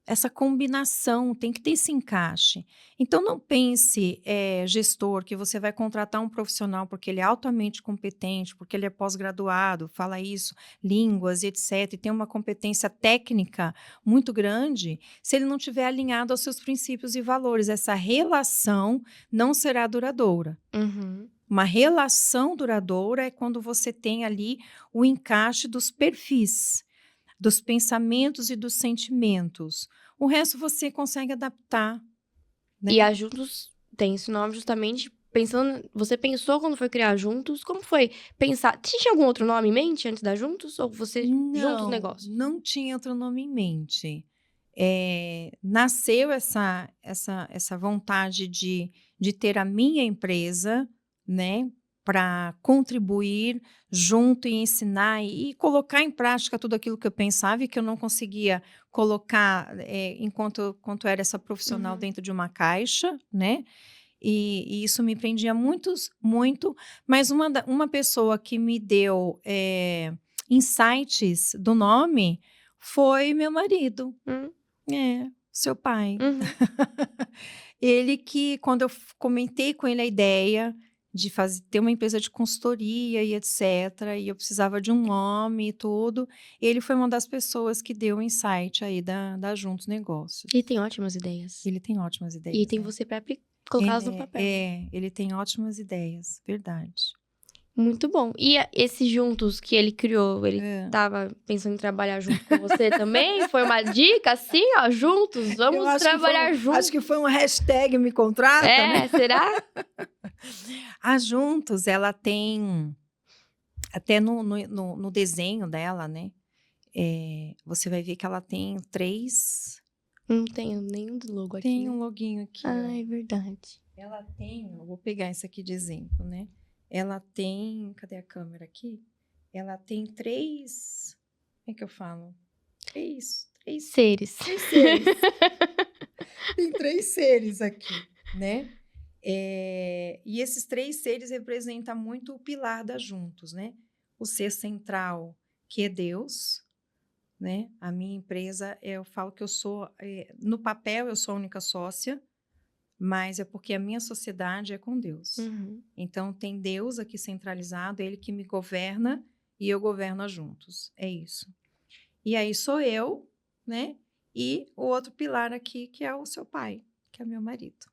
essa combinação, tem que ter esse encaixe. Então, não pense, gestor, que você vai contratar um profissional porque ele é altamente competente, porque ele é pós-graduado, fala isso, línguas, etc., e tem uma competência técnica muito grande, se ele não estiver alinhado aos seus princípios e valores. Essa relação não será duradoura. Uma relação duradoura é quando você tem ali o encaixe dos perfis, dos pensamentos e dos sentimentos. O resto você consegue adaptar. Né? E a Juntos tem esse nome justamente pensando... Você pensou quando foi criar Juntos? Como foi pensar? Tinha algum outro nome em mente antes da Juntos? Ou você Juntos Negócios? Não tinha outro nome em mente. Nasceu essa vontade de ter a minha empresa, né? Para contribuir junto e ensinar e colocar em prática tudo aquilo que eu pensava e que eu não conseguia colocar enquanto era essa profissional dentro de uma caixa, né? E isso me prendia muito, mas uma pessoa que me deu insights do nome foi meu marido, seu pai. Ele que, quando eu comentei com ele a ideia de ter uma empresa de consultoria e etc, e eu precisava de um nome e tudo, ele foi uma das pessoas que deu o insight aí da Juntos Negócios. E tem ótimas ideias. Ele tem ótimas ideias. E tem você para colocá-las no papel. Ele tem ótimas ideias, verdade. Muito bom. E esse Juntos que ele criou, ele tava pensando em trabalhar junto com você também? Foi uma dica, assim, ó, juntos, vamos trabalhar juntos. Acho que foi uma hashtag me contrata, né? Será? A Juntos, ela tem, até no desenho dela, né? Você vai ver que ela tem 3... Não tenho nenhum do logo aqui. Tem um loguinho aqui. É verdade. Ela tem, eu vou pegar esse aqui de exemplo, né? Ela tem, cadê a câmera aqui? Ela tem 3, como é que eu falo? 3 seres. 3 seres. Tem 3 seres aqui, né? E esses 3 seres representam muito o pilar da Juntos, né? O ser central, que é Deus, né? A minha empresa, eu falo que eu sou, no papel eu sou a única sócia, mas é porque a minha sociedade é com Deus. Então, tem Deus aqui centralizado, ele que me governa e eu governo a Juntos. É isso. E aí sou eu, né? E o outro pilar aqui, que é o seu pai, que é meu marido.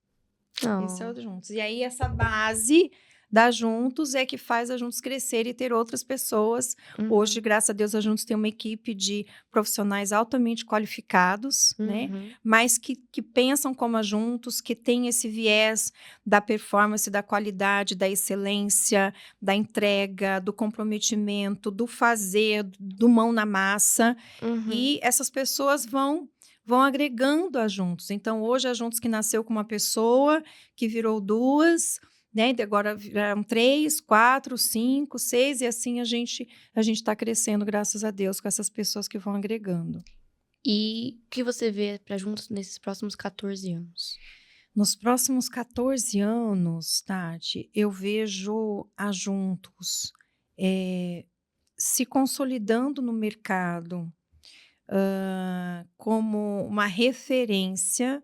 Esse é o Juntos. E aí, essa base da Juntos é que faz a Juntos crescer e ter outras pessoas. Hoje, graças a Deus, a Juntos tem uma equipe de profissionais altamente qualificados, né? Mas que pensam como a Juntos, que tem esse viés da performance, da qualidade, da excelência, da entrega, do comprometimento, do fazer, do mão na massa. E essas pessoas vão agregando a Juntos. Então, hoje, a Juntos que nasceu com uma pessoa, que virou 2... né? Agora viraram 3, 4, 5, 6, e assim a gente está crescendo, graças a Deus, com essas pessoas que vão agregando. E o que você vê para Juntos nesses próximos 14 anos? Nos próximos 14 anos, Tati, eu vejo a Juntos se consolidando no mercado como uma referência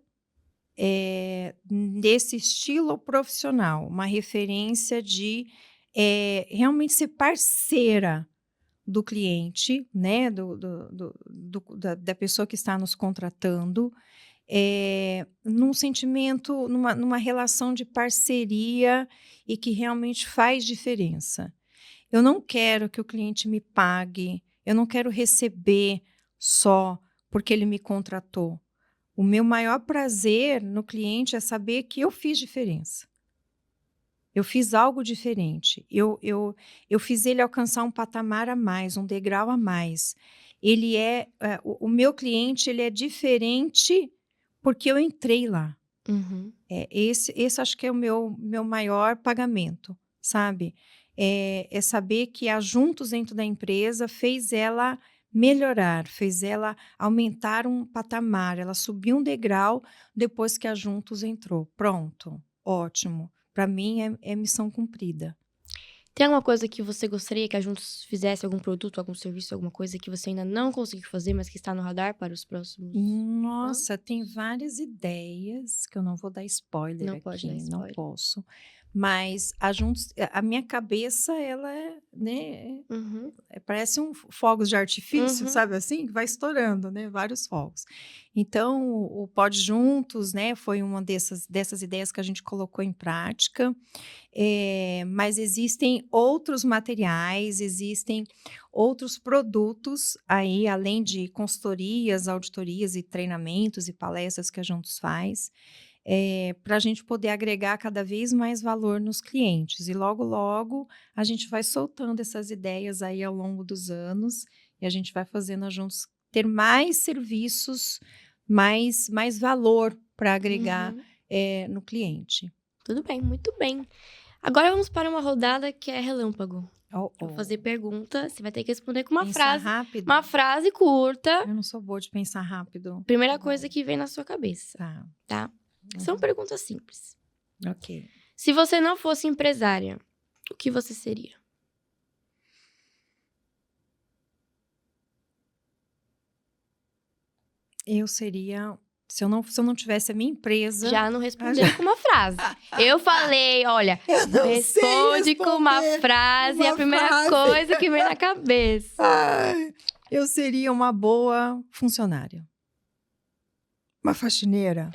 desse estilo profissional, uma referência de realmente ser parceira do cliente, né, da pessoa que está nos contratando, num sentimento, numa relação de parceria e que realmente faz diferença. Eu não quero que o cliente me pague, eu não quero receber só porque ele me contratou. O meu maior prazer no cliente é saber que eu fiz diferença. Eu fiz algo diferente. Eu fiz ele alcançar um patamar a mais, um degrau a mais. Ele o meu cliente, ele é diferente porque eu entrei lá. Uhum. Esse acho que é o meu maior pagamento, sabe? É saber que a Juntos dentro da empresa fez ela melhorar, fez ela aumentar um patamar, ela subiu um degrau depois que a Juntos entrou. Pronto, ótimo. Para mim é missão cumprida. Tem alguma coisa que você gostaria que a Juntos fizesse, algum produto, algum serviço, alguma coisa que você ainda não conseguiu fazer, mas que está no radar para os próximos? Nossa, tem várias ideias que eu não vou dar spoiler Não aqui, pode dar não spoiler. posso. Mas a minha cabeça, ela né, Uhum. parece fogos de artifício, Uhum. sabe assim? Que vai estourando, né? Vários fogos. Então, o Pode Juntos, né? Foi uma dessas ideias que a gente colocou em prática. Mas existem outros materiais, existem outros produtos aí, além de consultorias, auditorias e treinamentos e palestras que a Juntos faz, para a gente poder agregar cada vez mais valor nos clientes. E logo, logo, a gente vai soltando essas ideias aí ao longo dos anos e a gente vai fazendo a Juntos ter mais serviços, mais valor para agregar Uhum. no cliente. Tudo bem, muito bem. Agora vamos para uma rodada que é relâmpago. Oh, Eu vou oh. fazer pergunta, você vai ter que responder com uma Pensar frase. rápido? Uma frase curta. Eu não sou boa de pensar rápido. Primeira coisa que vem na sua cabeça, Tá. tá? São perguntas simples. Ok. Se você não fosse empresária, o que você seria? Eu seria... Se eu não tivesse a minha empresa... Já não respondeu com uma frase. Eu falei, olha, responde com uma frase, a primeira coisa que vem na cabeça. Eu seria uma boa funcionária. Uma faxineira.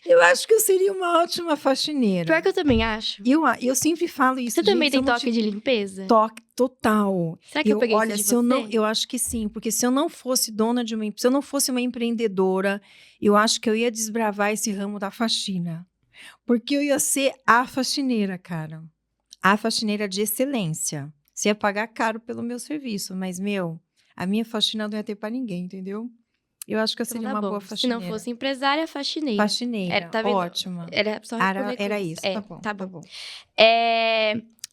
Eu acho que eu seria uma ótima faxineira. Pior que eu também acho. Eu sempre falo isso. Você também gente, tem toque de limpeza? Toque total. Será que eu peguei olha, isso de você? eu acho que sim, porque se eu não fosse dona de se eu não fosse uma empreendedora, eu acho que eu ia desbravar esse ramo da faxina. Porque eu ia ser a faxineira, cara. A faxineira de excelência. Você ia pagar caro pelo meu serviço, mas, a minha faxina não ia ter pra ninguém, entendeu? Eu acho que eu seria uma boa faxineira. Se não fosse empresária, faxineira. Faxineira, Tá vendo? ótima. Era só responder Era isso, tá bom.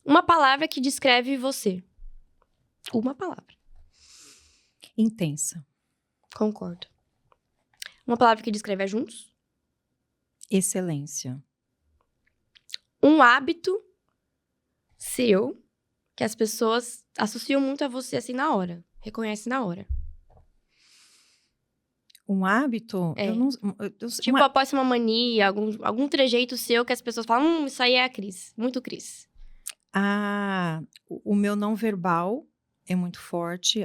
Uma palavra que descreve você. Uma palavra. Intensa. Concordo. Uma palavra que descreve a Juntos. Excelência. Um hábito seu que as pessoas associam muito a você assim na hora. Reconhecem na hora. Um hábito? Pode ser uma mania, algum trejeito seu que as pessoas falam, isso aí é a Cris. Muito Cris. O meu não verbal é muito forte.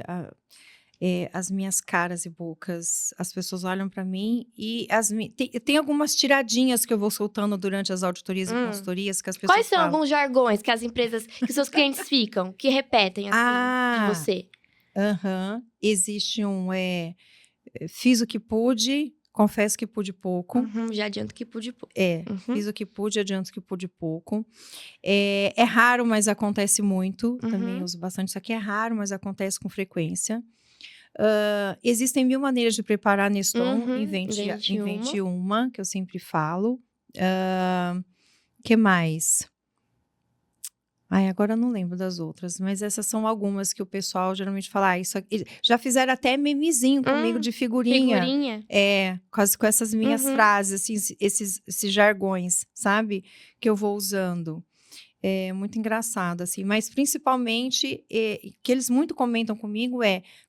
As minhas caras e bocas, as pessoas olham para mim e tem algumas tiradinhas que eu vou soltando durante as auditorias e consultorias que as pessoas Quais são falam. alguns jargões que as empresas, que seus clientes ficam, que repetem assim, de você? Existe fiz o que pude, confesso que pude pouco. Já adianto que pude pouco. Fiz o que pude, adianto que pude pouco. É raro, mas acontece muito. Também uso bastante. Isso aqui é raro, mas acontece com frequência. Existem 1000 maneiras de preparar Neston, invente uma, que eu sempre falo. Que mais? Ai, agora eu não lembro das outras, mas essas são algumas que o pessoal geralmente fala, isso aqui. Já fizeram até memezinho comigo de figurinha. Figurinha. Com essas minhas frases, assim, esses jargões, sabe? Que eu vou usando. É muito engraçado, assim. Mas, principalmente, que eles muito comentam comigo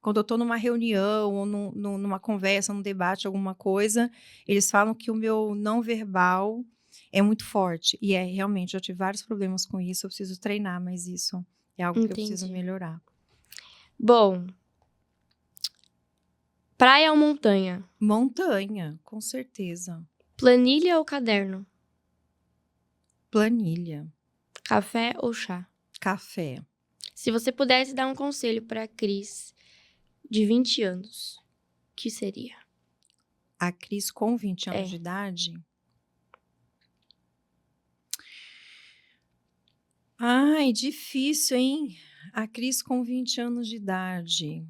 quando eu estou numa reunião ou numa conversa, num debate, alguma coisa, eles falam que o meu não verbal é muito forte. E realmente, eu tive vários problemas com isso, eu preciso treinar, mas isso é algo que eu preciso melhorar. Bom, praia ou montanha? Montanha, com certeza. Planilha ou caderno? Planilha. Café ou chá? Café. Se você pudesse dar um conselho para a Cris de 20 anos, o que seria? A Cris com 20 anos de idade? Ai, difícil, hein? A Cris com 20 anos de idade.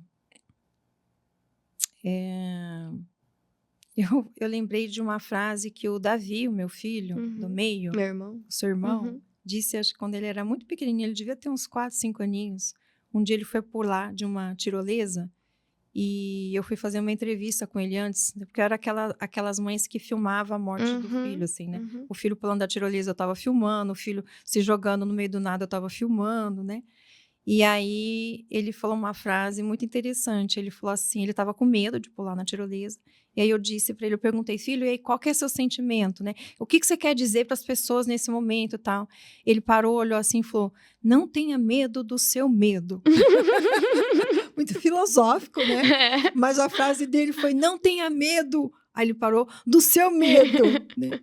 Eu lembrei de uma frase que o Davi, o meu filho, do meio, meu irmão, o seu irmão, disse, acho que quando ele era muito pequenininho, ele devia ter uns 4, 5 aninhos. Um dia ele foi pular de uma tirolesa e eu fui fazer uma entrevista com ele antes, porque era aquelas mães que filmavam a morte do filho, assim, né? O filho pulando da tirolesa, eu estava filmando, o filho se jogando no meio do nada, eu estava filmando, né? E aí ele falou uma frase muito interessante. Ele falou assim, ele estava com medo de pular na tirolesa. E aí eu disse para ele, eu perguntei, filho, e aí qual que é seu sentimento, né? O que você quer dizer para as pessoas nesse momento e tal? Ele parou, olhou assim e falou, não tenha medo do seu medo. Muito filosófico, né? Mas a frase dele foi, não tenha medo. Aí ele parou, do seu medo. Né?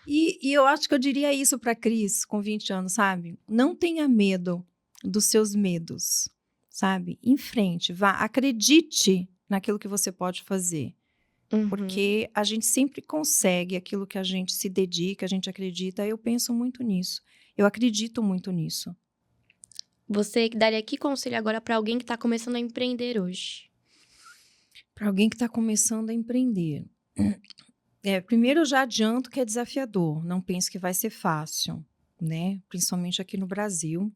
E eu acho que eu diria isso para a Cris, com 20 anos, sabe? Não tenha medo dos seus medos, sabe? Em frente, vá, acredite naquilo que você pode fazer. Porque a gente sempre consegue aquilo que a gente se dedica, a gente acredita. Eu penso muito nisso. Eu acredito muito nisso. Você daria que conselho agora para alguém que está começando a empreender hoje? Para alguém que está começando a empreender. Primeiro eu já adianto que é desafiador. Não pense que vai ser fácil, né? Principalmente aqui no Brasil.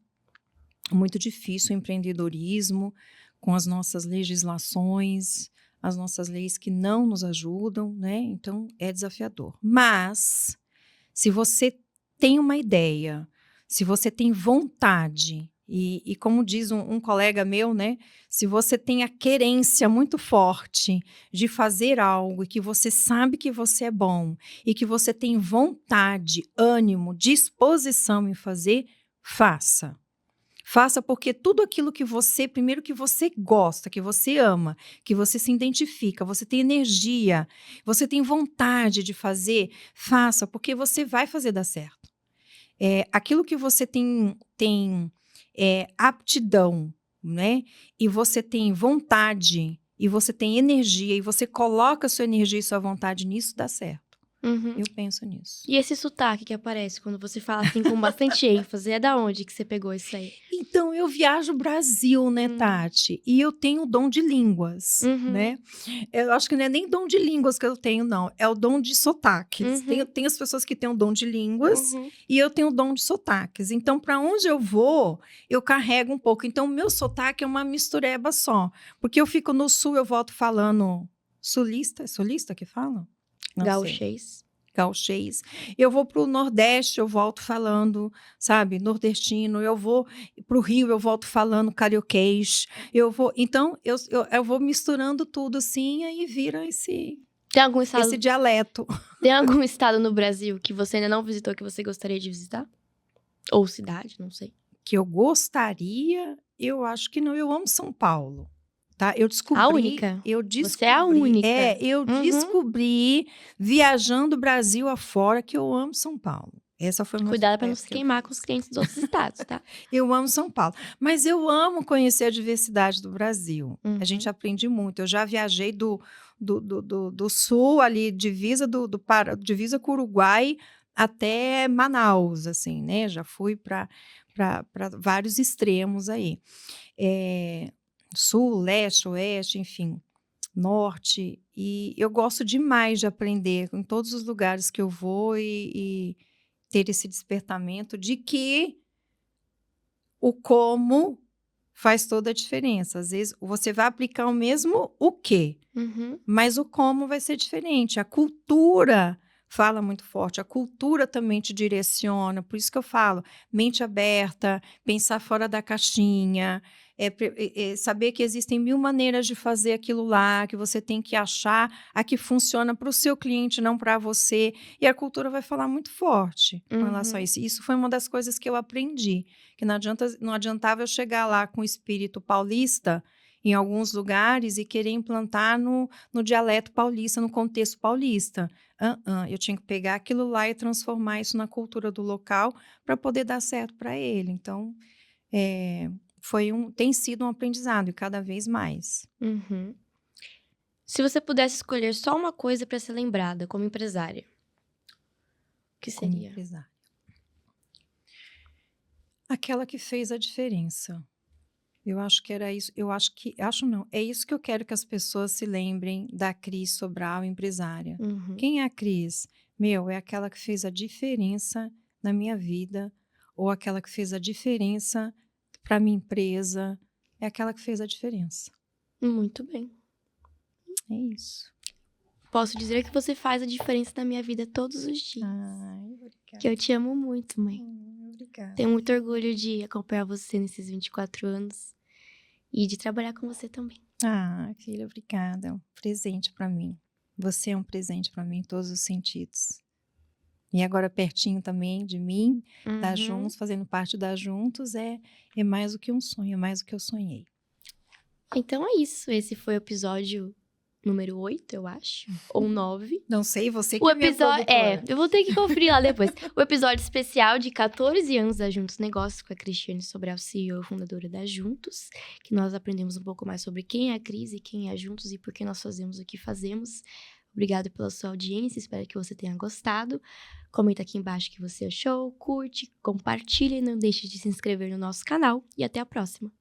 Muito difícil o empreendedorismo, com as nossas legislações, as nossas leis que não nos ajudam, né? Então, é desafiador. Mas, se você tem uma ideia, se você tem vontade, e como diz um colega meu, né? Se você tem a querência muito forte de fazer algo e que você sabe que você é bom e que você tem vontade, ânimo, disposição em fazer, faça. Faça porque tudo aquilo que primeiro que você gosta, que você ama, que você se identifica, você tem energia, você tem vontade de fazer, faça, porque você vai fazer dar certo. Aquilo que você tem aptidão, né? E você tem vontade, e você tem energia, e você coloca a sua energia e sua vontade nisso, dá certo. Eu penso nisso. E esse sotaque que aparece quando você fala assim com bastante ênfase, é da onde que você pegou isso aí? Então, eu viajo o Brasil, né, Tati? E eu tenho o dom de línguas, né? Eu acho que não é nem dom de línguas que eu tenho, não. É o dom de sotaques. Tem as pessoas que têm o dom de línguas e eu tenho o dom de sotaques. Então, para onde eu vou, eu carrego um pouco. Então, o meu sotaque é uma mistureba só. Porque eu fico no sul, eu volto falando sulista. É sulista que fala? Gauchês. Gauchês. Eu vou para o Nordeste, eu volto falando, sabe, nordestino. Eu vou para o Rio, eu volto falando carioquês. Então, eu vou misturando tudo assim, aí vira esse dialeto. Tem algum estado no Brasil que você ainda não visitou, que você gostaria de visitar? Ou cidade, não sei. Que eu gostaria, eu acho que não. Eu amo São Paulo. Tá? Eu descobri. A única? Você é a única. Eu descobri, viajando o Brasil afora, que eu amo São Paulo. Essa foi uma Cuidado para não se queimar com os clientes dos outros estados, tá? Eu amo São Paulo. Mas eu amo conhecer a diversidade do Brasil. A gente aprende muito. Eu já viajei do sul, ali, divisa divisa com o Uruguai até Manaus, assim, né? Já fui para vários extremos aí. Sul, leste, oeste, enfim, norte. E eu gosto demais de aprender em todos os lugares que eu vou e ter esse despertamento de que o como faz toda a diferença. Às vezes, você vai aplicar o mesmo o quê, mas o como vai ser diferente. A cultura fala muito forte, a cultura também te direciona. Por isso que eu falo, mente aberta, pensar fora da caixinha, saber que existem 1000 maneiras de fazer aquilo lá, que você tem que achar a que funciona para o seu cliente, não para você. E a cultura vai falar muito forte com relação a isso. Isso foi uma das coisas que eu aprendi, que não adiantava eu chegar lá com o espírito paulista em alguns lugares e querer implantar no dialeto paulista, no contexto paulista. Eu tinha que pegar aquilo lá e transformar isso na cultura do local para poder dar certo para ele. Então, tem sido um aprendizado e cada vez mais. Se você pudesse escolher só uma coisa para ser lembrada como empresária, o que Como seria? empresária. Aquela que fez a diferença. Eu acho que era isso. É isso que eu quero que as pessoas se lembrem da Cris Sobral, empresária. Quem é a Cris? É aquela que fez a diferença na minha vida, ou aquela que fez a diferença para minha empresa. É aquela que fez a diferença. Muito bem. É isso. Posso dizer que você faz a diferença na minha vida todos os dias. Ai, obrigada. Que eu te amo muito, mãe. Obrigada. Tenho muito orgulho de acompanhar você nesses 24 anos e de trabalhar com você também. Filha, obrigada. É um presente para mim. Você é um presente para mim em todos os sentidos. E agora pertinho também de mim, da Juntos, fazendo parte da Juntos, é mais do que um sonho, é mais do que eu sonhei. Então é isso. Esse foi o episódio número 8, eu acho. Ou 9. Não sei, você que O é minha episódio produtora. eu vou ter que conferir lá depois. O episódio especial de 14 anos da Juntos Negócios com a Cristiane Sobral, CEO e fundadora da Juntos, que nós aprendemos um pouco mais sobre quem é a Cris e quem é a Juntos e por que nós fazemos o que fazemos. Obrigado pela sua audiência, espero que você tenha gostado. Comenta aqui embaixo o que você achou, curte, compartilha e não deixe de se inscrever no nosso canal. E até a próxima!